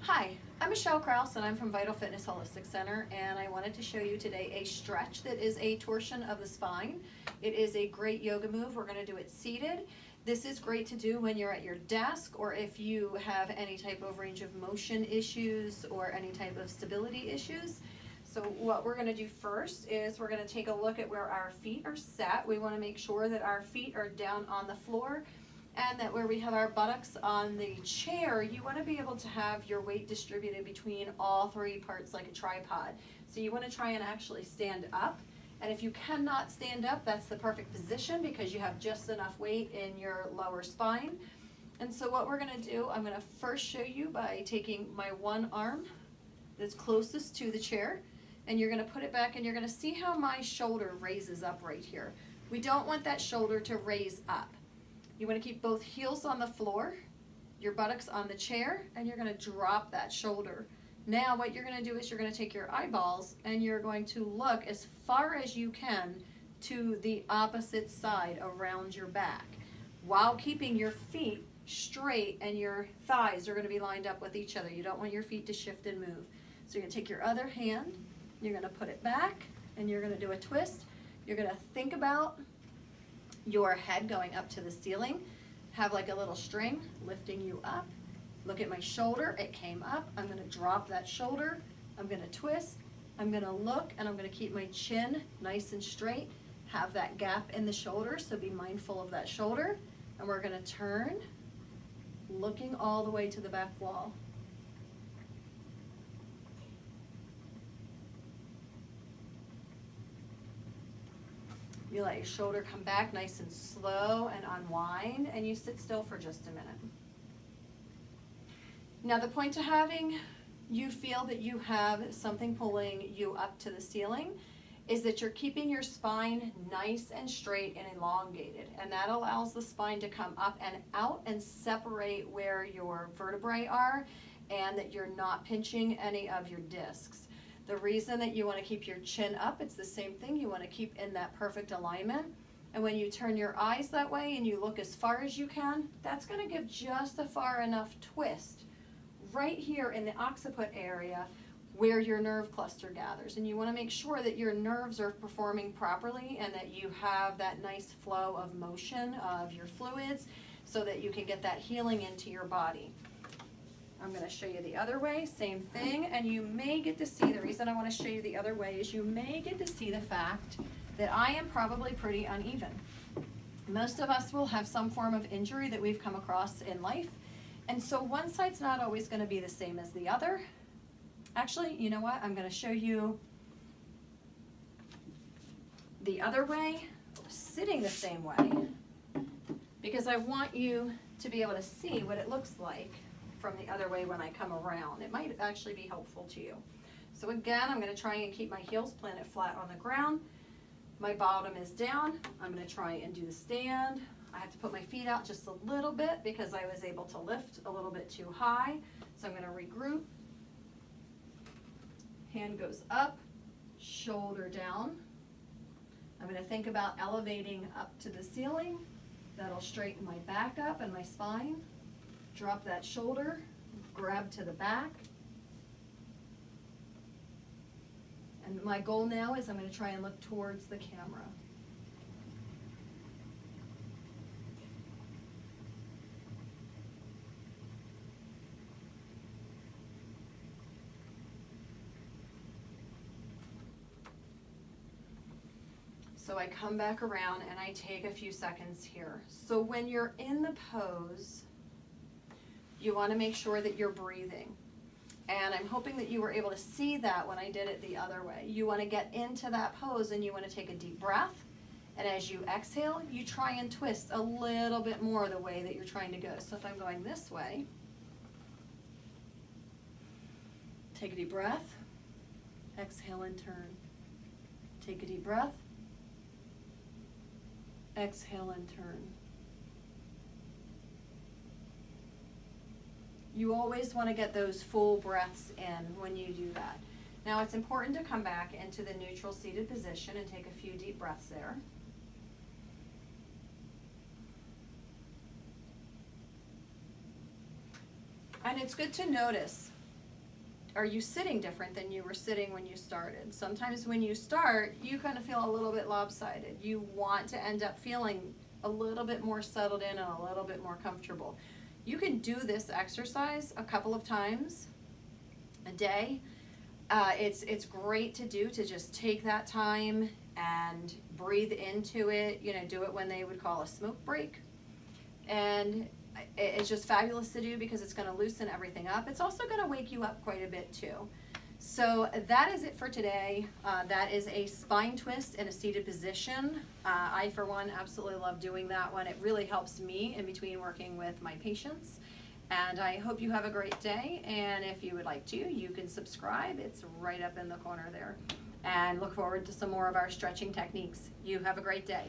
Hi, I'm Michelle Krause and I'm from Vital Fitness Holistic Center, and I wanted to show you today a stretch that is a torsion of the spine. It is a great yoga move. We're going to do it seated. This is great to do when you're at your desk or if you have any type of range of motion issues or any type of stability issues. So what we're going to do first is we're going to take a look at where our feet are set. We want to make sure that our feet are down on the floor, and that where we have our buttocks on the chair, you want to be able to have your weight distributed between all three parts like a tripod. So you want to try and actually stand up. And if you cannot stand up, that's the perfect position because you have just enough weight in your lower spine. And so what we're going to do, I'm going to first show you by taking my one arm that's closest to the chair, and you're going to put it back and you're going to see how my shoulder raises up right here. We don't want that shoulder to raise up. You want to keep both heels on the floor, your buttocks on the chair, and you're going to drop that shoulder. Now what you're going to do is you're going to take your eyeballs and you're going to look as far as you can to the opposite side around your back while keeping your feet straight, and your thighs are going to be lined up with each other. You don't want your feet to shift and move. So you're going to take your other hand, you're going to put it back, and you're going to do a twist. You're going to think about your head going up to the ceiling, have like a little string lifting you up. Look at my shoulder, it came up. I'm going to drop that shoulder, I'm going to twist, I'm going to look, and I'm going to keep my chin nice and straight, have that gap in the shoulder, so be mindful of that shoulder. And we're going to turn, looking all the way to the back wall. You let your shoulder come back nice and slow and unwind, and you sit still for just a minute. Now the point to having you feel that you have something pulling you up to the ceiling is that you're keeping your spine nice and straight and elongated, and that allows the spine to come up and out and separate where your vertebrae are, and that you're not pinching any of your discs. The reason that you want to keep your chin up, it's the same thing. You want to keep in that perfect alignment. And when you turn your eyes that way and you look as far as you can, that's going to give just a far enough twist right here in the occiput area where your nerve cluster gathers. And you want to make sure that your nerves are performing properly and that you have that nice flow of motion of your fluids so that you can get that healing into your body. I'm going to show you the other way, same thing, and you may get to see, the reason I want to show you the other way is you may get to see the fact that I am probably pretty uneven. Most of us will have some form of injury that we've come across in life, and so one side's not always going to be the same as the other. Actually, you know what? I'm going to show you the other way, sitting the same way, because I want you to be able to see what it looks like from the other way when I come around. It might actually be helpful to you. So again, I'm going to try and keep my heels planted flat on the ground. My bottom is down. I'm going to try and do the stand. I have to put my feet out just a little bit because I was able to lift a little bit too high. So I'm going to regroup. Hand goes up, shoulder down. I'm going to think about elevating up to the ceiling. That'll straighten my back up and my spine. Drop that shoulder, grab to the back. And my goal now is I'm going to try and look towards the camera. So I come back around and I take a few seconds here. So when you're in the pose, you want to make sure that you're breathing. And I'm hoping that you were able to see that when I did it the other way. You want to get into that pose and you want to take a deep breath. And as you exhale, you try and twist a little bit more the way that you're trying to go. So if I'm going this way, take a deep breath, exhale and turn. Take a deep breath, exhale and turn. You always want to get those full breaths in when you do that. Now it's important to come back into the neutral seated position and take a few deep breaths there. And it's good to notice are you sitting different than you were sitting when you started? Sometimes when you start, you kind of feel a little bit lopsided. You want to end up feeling a little bit more settled in and a little bit more comfortable. You can do this exercise a couple of times a day. It's great to do, to just take that time and breathe into it, you know, do it when they would call a smoke break. And it's just fabulous to do because it's going to loosen everything up. It's also going to wake you up quite a bit too. So that is it for today. That is a spine twist in a seated position. I, for one, absolutely love doing that one. It really helps me in between working with my patients. And I hope you have a great day. And if you would like to, you can subscribe. It's right up in the corner there. And look forward to some more of our stretching techniques. You have a great day.